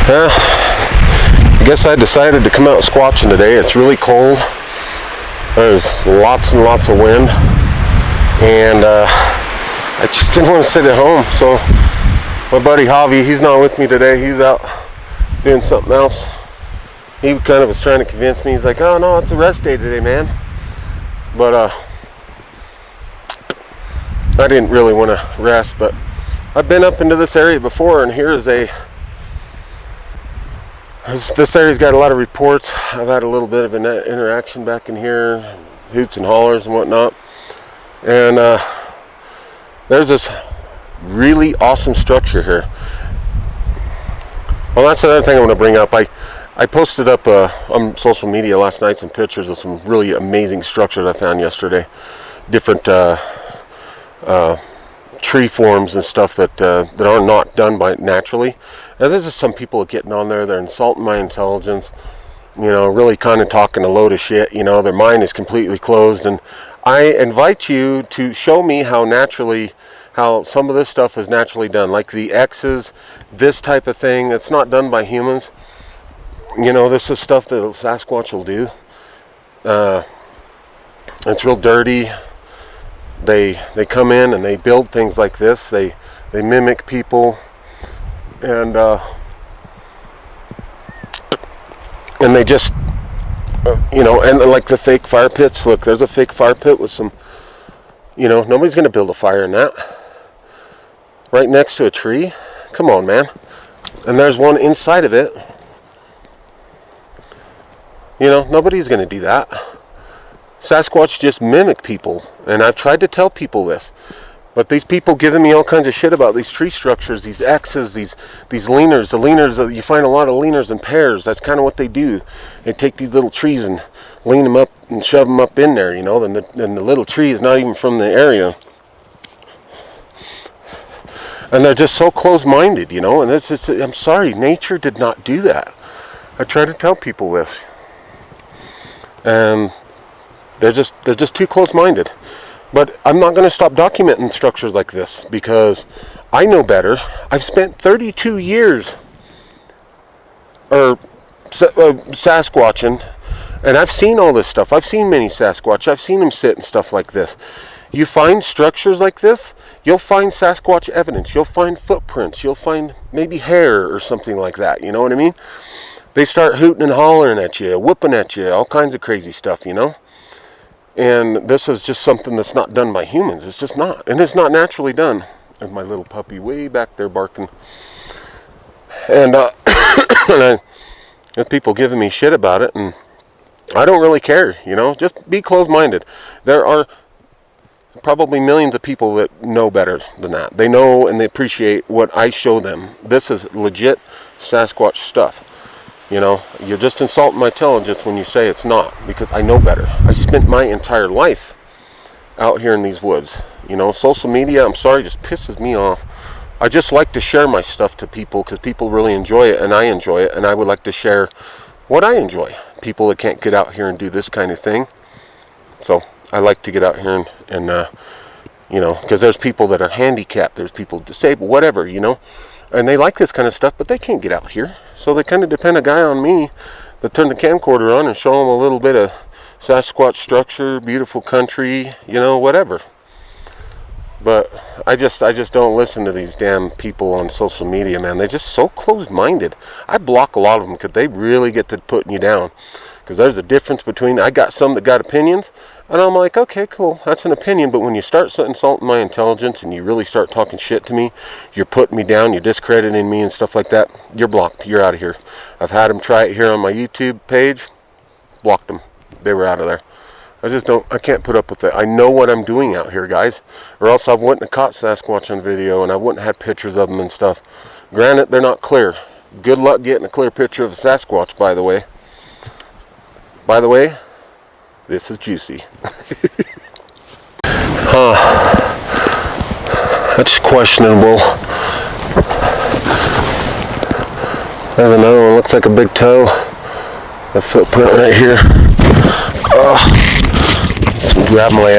I guess I decided to come out squatching today. It's really cold. There's lots and lots of wind, and I just didn't want to sit at home. So my buddy Javi, he's not with me today. He's out doing something else. He kind of was trying to convince me. He's like, "Oh no, it's a rest day today, man." But I didn't really want to rest. But I've been up into this area before, and here is this area's got a lot of reports. I've had a little bit of an interaction back in here, hoots and hollers and whatnot. And there's this really awesome structure here. Well, that's another thing I want to bring up. I posted up on social media last night some pictures of some really amazing structures I found yesterday. Different tree forms and stuff that are not done by naturally. And there's just some people getting on there, they're insulting my intelligence, really kind of talking a load of shit. Their mind is completely closed, and I invite you to show me how some of this stuff is naturally done, like the X's, this type of thing. It's not done by humans. This is stuff that Sasquatch will do. It's real dirty. They come in and they build things like this. They mimic people, and they just and like the fake fire pits. Look, there's a fake fire pit with some. Nobody's gonna build a fire in that. Right next to a tree. Come on, man. And there's one inside of it. Nobody's gonna do that. Sasquatch just mimic people, and I've tried to tell people this, but these people giving me all kinds of shit about these tree structures, these X's, these leaners. The leaners, you find a lot of leaners in pairs. That's kind of what they do. They take these little trees and lean them up and shove them up in there, and the little tree is not even from the area. And they're just so close-minded, and I'm sorry, nature did not do that. I try to tell people this, and they're just too close-minded. But I'm not going to stop documenting structures like this because I know better. I've spent 32 years Sasquatching, and I've seen all this stuff. I've seen many Sasquatch. I've seen them sit and stuff like this. You find structures like this, you'll find Sasquatch evidence. You'll find footprints. You'll find maybe hair or something like that. You know what I mean? They start hooting and hollering at you, whooping at you, all kinds of crazy stuff, And this is just something that's not done by humans. It's just not. And it's not naturally done. There's my little puppy way back there barking. And there's people giving me shit about it, and I don't really care, Just be closed-minded. There are probably millions of people that know better than that. They know and they appreciate what I show them. This is legit Sasquatch stuff. You're just insulting my intelligence when you say it's not, because I know better. I spent my entire life out here in these woods. Social media, I'm sorry, just pisses me off. I just like to share my stuff to people because people really enjoy it, and I enjoy it, and I would like to share what I enjoy. People that can't get out here and do this kind of thing. So I like to get out here and because there's people that are handicapped, there's people disabled, whatever, and they like this kind of stuff, but they can't get out here. So they kind of depend a guy on me to turn the camcorder on and show them a little bit of Sasquatch structure, beautiful country, whatever. But I just don't listen to these damn people on social media, man. They're just so closed-minded. I block a lot of them because they really get to putting you down. Because there's a difference between, I got some that got opinions, and I'm like, okay, cool, that's an opinion. But when you start insulting my intelligence and you really start talking shit to me, you're putting me down, you're discrediting me and stuff like that, you're blocked, you're out of here. I've had them try it here on my YouTube page, blocked them, they were out of there. I can't put up with it. I know what I'm doing out here, guys, or else I wouldn't have caught Sasquatch on video, and I wouldn't have had pictures of them and stuff. Granted, they're not clear. Good luck getting a clear picture of a Sasquatch, by the way. By the way, this is juicy. That's questionable. There's another one, looks like a big toe. A footprint right here. Let's grab my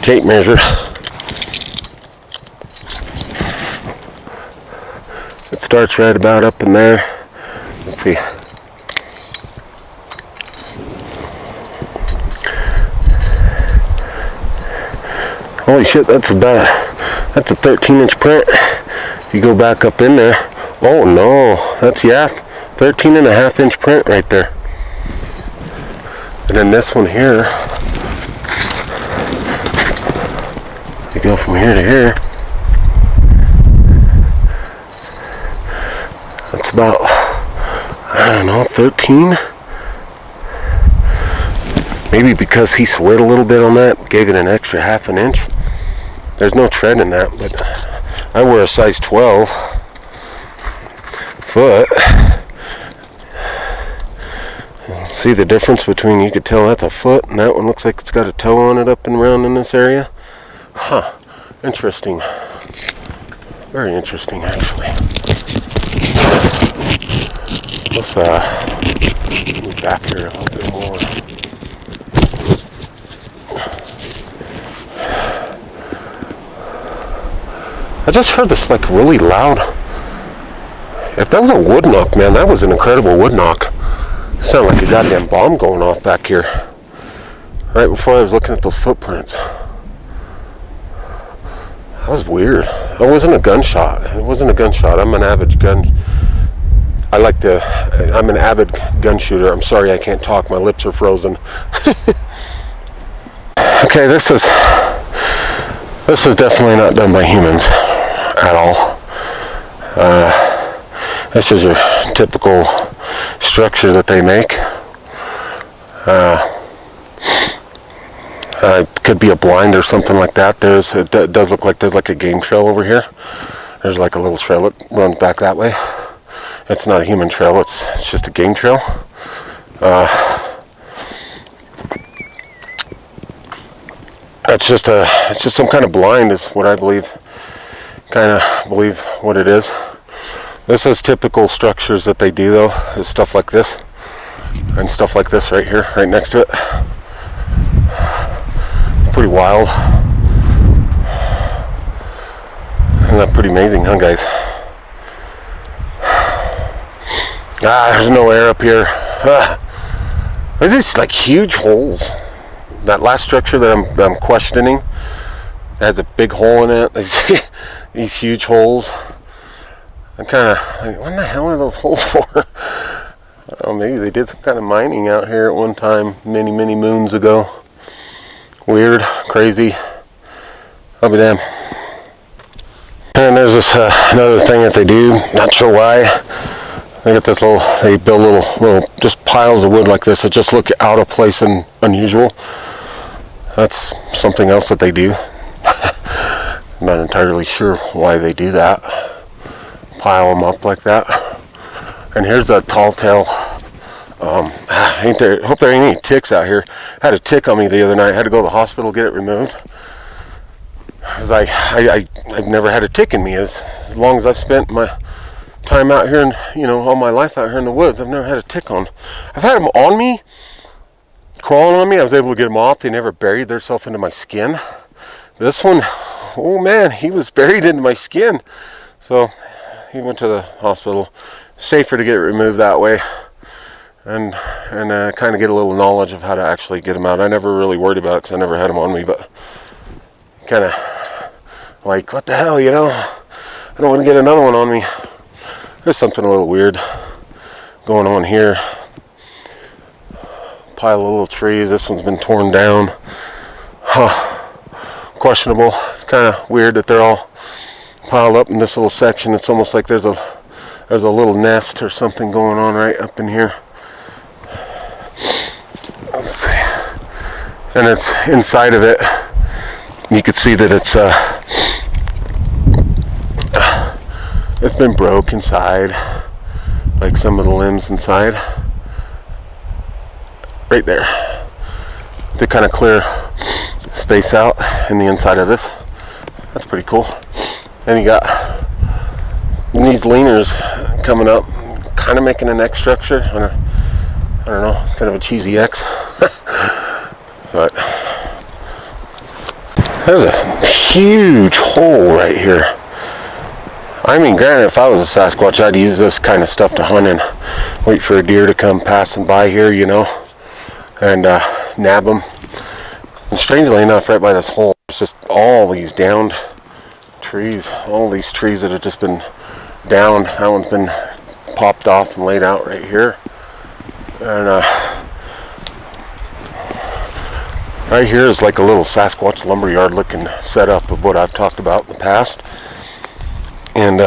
tape measure. starts right about up in there. Let's see. Holy shit, that's a 13-inch print. If you go back up in there, oh no, that's 13.5-inch print right there. And then this one here, you go from here to here, that's about, I don't know, 13. Maybe because he slid a little bit on that, gave it an extra 1/2 inch. There's no tread in that, but I wear a size 12 foot. See the difference between, you could tell that's a foot, and that one looks like it's got a toe on it up and around in this area. Huh, interesting. Very interesting, actually. Let's move back here a little bit more. I just heard this like really loud. If that was a wood knock, man, that was an incredible wood knock. It sounded like a goddamn bomb going off back here. Right before I was looking at those footprints. That was weird. It wasn't a gunshot. It wasn't a gunshot. I'm an avid gun gun shooter. I'm sorry I can't talk. My lips are frozen. Okay, this is definitely not done by humans at all. This is your typical structure that they make. It could be a blind or something like that. It does look like there's like a game trail over here. There's like a little trail that runs back that way. It's not a human trail. It's just a game trail. It's just some kind of blind is what I believe. Kind of believe what it is. This is typical structures that they do though, is stuff like this and stuff like this right here, right next to it. It's pretty wild. Isn't that pretty amazing, huh, guys? There's no air up here. There's these like huge holes. That last structure that I'm questioning has a big hole in it. These huge holes. I'm kind of like, what the hell are those holes for? Oh, maybe they did some kind of mining out here at one time, many moons ago. Weird, crazy. I'll be damned. And there's this another thing that they do. Not sure why. They get this they build little just piles of wood like this that just look out of place and unusual. That's something else that they do. I'm not entirely sure why they do that. Pile them up like that. And here's a tall tale. Hope there ain't any ticks out here. Had a tick on me the other night. Had to go to the hospital, get it removed. Cause I've never had a tick in me as long as I've spent my time out here and all my life out here in the woods. I've never had a tick on. I've had them on me, crawling on me. I was able to get them off. They never buried themselves into my skin. This one, oh man, he was buried into my skin. So he went to the hospital. Safer to get it removed that way, and kind of get a little knowledge of how to actually get them out. I never really worried about it because I never had them on me, but kind of like, what the hell, I don't want to get another one on me. There's something a little weird going on here. Pile of little trees. This one's been torn down. Questionable. It's kind of weird that they're all piled up in this little section. It's almost like there's a little nest or something going on right up in here. Let's see. And it's inside of it. You can see that it's been broke inside, like some of the limbs inside. Right there. To kind of clear space out in the inside of this. That's pretty cool. And you got these leaners coming up, kind of making an X structure. I don't know, it's kind of a cheesy X. But there's a huge hole right here. I mean, granted, if I was a Sasquatch, I'd use this kind of stuff to hunt and wait for a deer to come passing by here, you know, and nab them. And strangely enough, right by this hole, there's just all these downed trees, all these trees that have just been downed. That one's been popped off and laid out right here. And right here is like a little Sasquatch lumberyard looking setup of what I've talked about in the past. And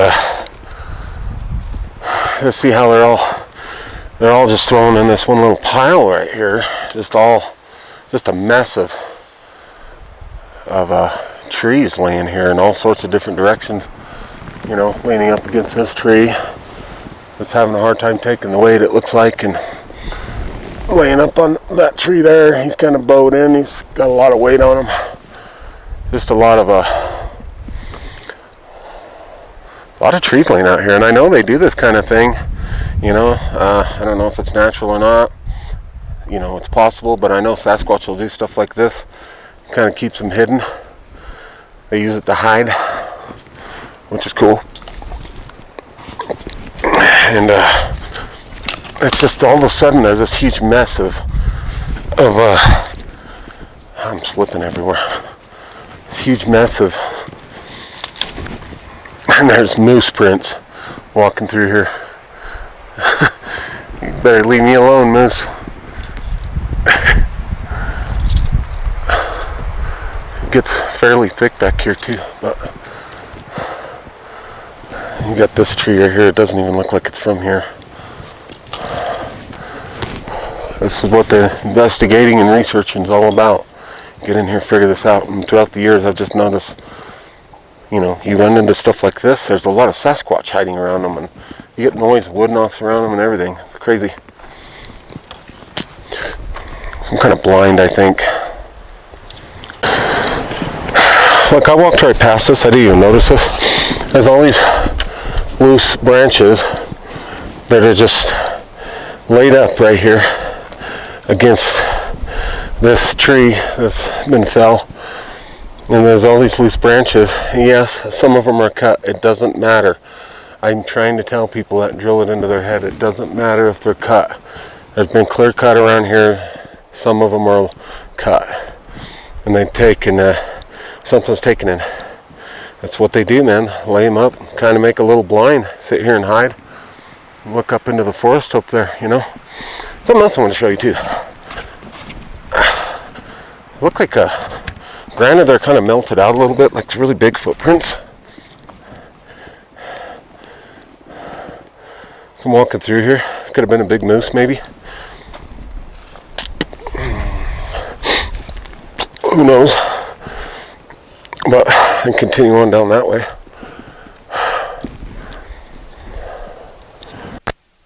let's see how they're all just thrown in this one little pile right here. Just a mess of trees laying here in all sorts of different directions. You know, leaning up against this tree that's having a hard time taking the weight, it looks like, and laying up on that tree there, he's kind of bowed in. He's got a lot of weight on him. Just a lot of trees laying out here, and I know they do this kind of thing. You know, I don't know if it's natural or not. You know, it's possible, but I know Sasquatch will do stuff like this. Kind of keeps them hidden. They use it to hide, which is cool. And it's just all of a sudden there's this huge mess of I'm slipping everywhere. This huge mess of, and there's moose prints walking through here. You better leave me alone, moose. It gets fairly thick back here too, but you got this tree right here. It doesn't even look like it's from here. This is what the investigating and researching is all about. Get in here, figure this out. And throughout the years, I've just noticed, you know, you run into stuff like this, there's a lot of Sasquatch hiding around them, and you get noise, wood knocks around them and everything. It's crazy. I'm kind of blind, I think. Look, I walked right past this. I didn't even notice this. There's all these loose branches that are just laid up right here against this tree that's been fell. And there's all these loose branches. Yes, some of them are cut. It doesn't matter. I'm trying to tell people that and drill it into their head. It doesn't matter if they're cut. There's been clear cut around here. Some of them are cut. And they've taken, something's taken in. That's what they do, man. Lay them up, kind of make a little blind. Sit here and hide. Look up into the forest up there, you know. Something else I want to show you too. Look like granted they're kind of melted out a little bit, like really big footprints. I'm walking through here. Could have been a big moose, maybe. Who knows? But I can continue on down that way.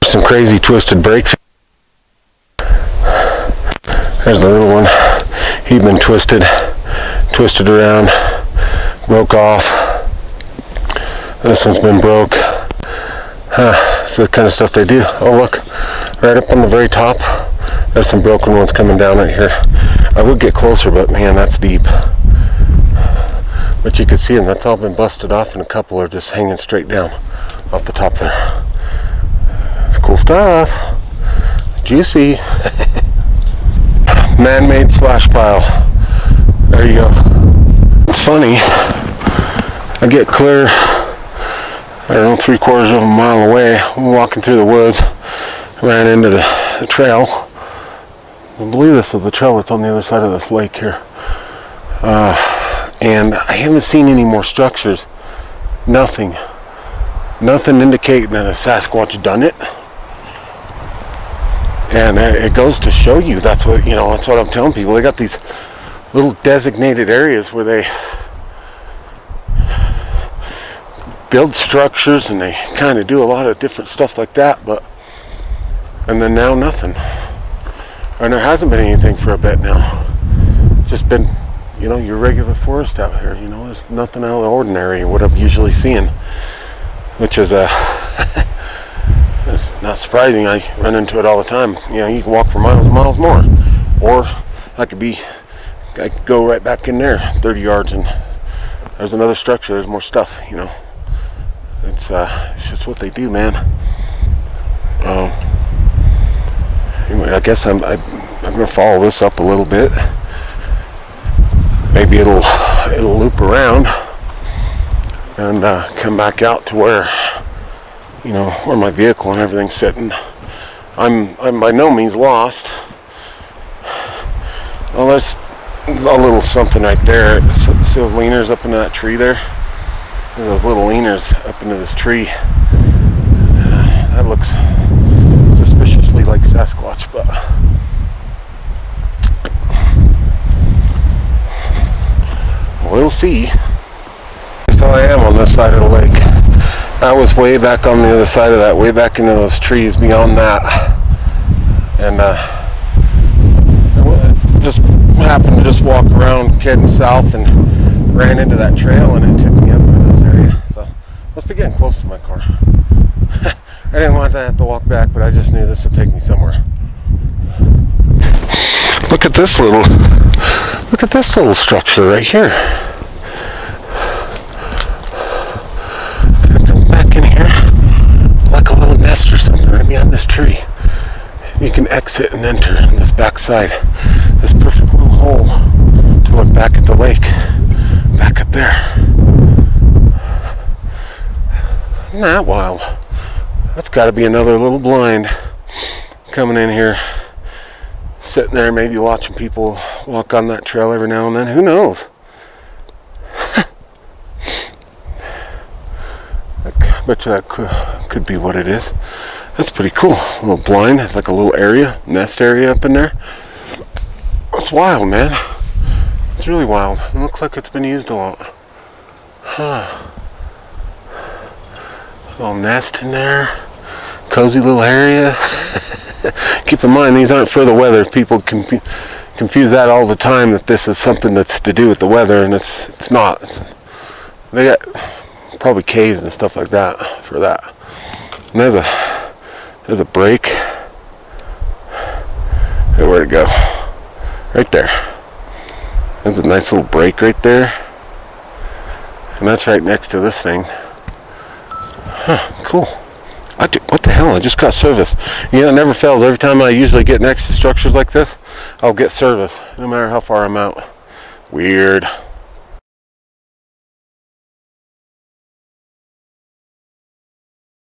Some crazy twisted breaks. There's the little one. He'd been twisted around, broke off. This one's been broke. It's the kind of stuff they do. Oh look, right up on the very top, there's some broken ones coming down right here. I would get closer, but man, that's deep. But you can see them, that's all been busted off, and a couple are just hanging straight down off the top there. It's cool stuff. Juicy. Man-made slash pile. There you go. It's funny. I get clear, I don't know, 3/4 of a mile away. I'm walking through the woods. Ran into the trail. I believe this is the trail that's on the other side of this lake here. And I haven't seen any more structures. Nothing indicating that a Sasquatch done it. And it goes to show you, that's what I'm telling people. They got these little designated areas where they build structures and they kind of do a lot of different stuff like that, and then now nothing. And there hasn't been anything for a bit now. It's just been, your regular forest out here, there's nothing out of the ordinary, what I'm usually seeing, which is it's not surprising. I run into it all the time. You can walk for miles and miles more, or I could go right back in there 30 yards and there's another structure, there's more stuff. It's just what they do, man. Anyway, I guess I'm gonna follow this up a little bit. Maybe it'll loop around and come back out to where, you know, where my vehicle and everything's sitting. I'm by no means lost. Well, there's a little something right there. See those leaners up into that tree there? There's those little leaners up into this tree. That looks suspiciously like Sasquatch, but we'll see. So I am on this side of the lake. I was way back on the other side of that, way back into those trees beyond that, and just happened to just walk around heading south and ran into that trail, and it took me up into this area. So must be getting close to my car. I didn't want to have to walk back, but I just knew this would take me somewhere. Look at this little structure right here. Come back in here, like a little nest or something right behind this tree. You can exit and enter on this back side. This perfect little hole to look back at the lake, back up there. Isn't that wild? That's got to be another little blind coming in here, sitting there, maybe watching people walk on that trail every now and then. Who knows? I bet you that could be what it is. That's pretty cool. A little blind. It's like a little area, nest area up in there. It's wild, man. It's really wild. It looks like it's been used a lot. Huh. Little nest in there. Cozy little area. Keep in mind, these aren't for the weather. People confuse that all the time, that this is something that's to do with the weather, and it's not. They got probably caves and stuff like that for that. And there's a break. Hey, where'd it go? Right there. There's a nice little break right there. And that's right next to this thing. Huh, cool. What the hell? I just got service. You know, it never fails. Every time I usually get next to structures like this, I'll get service, no matter how far I'm out. Weird.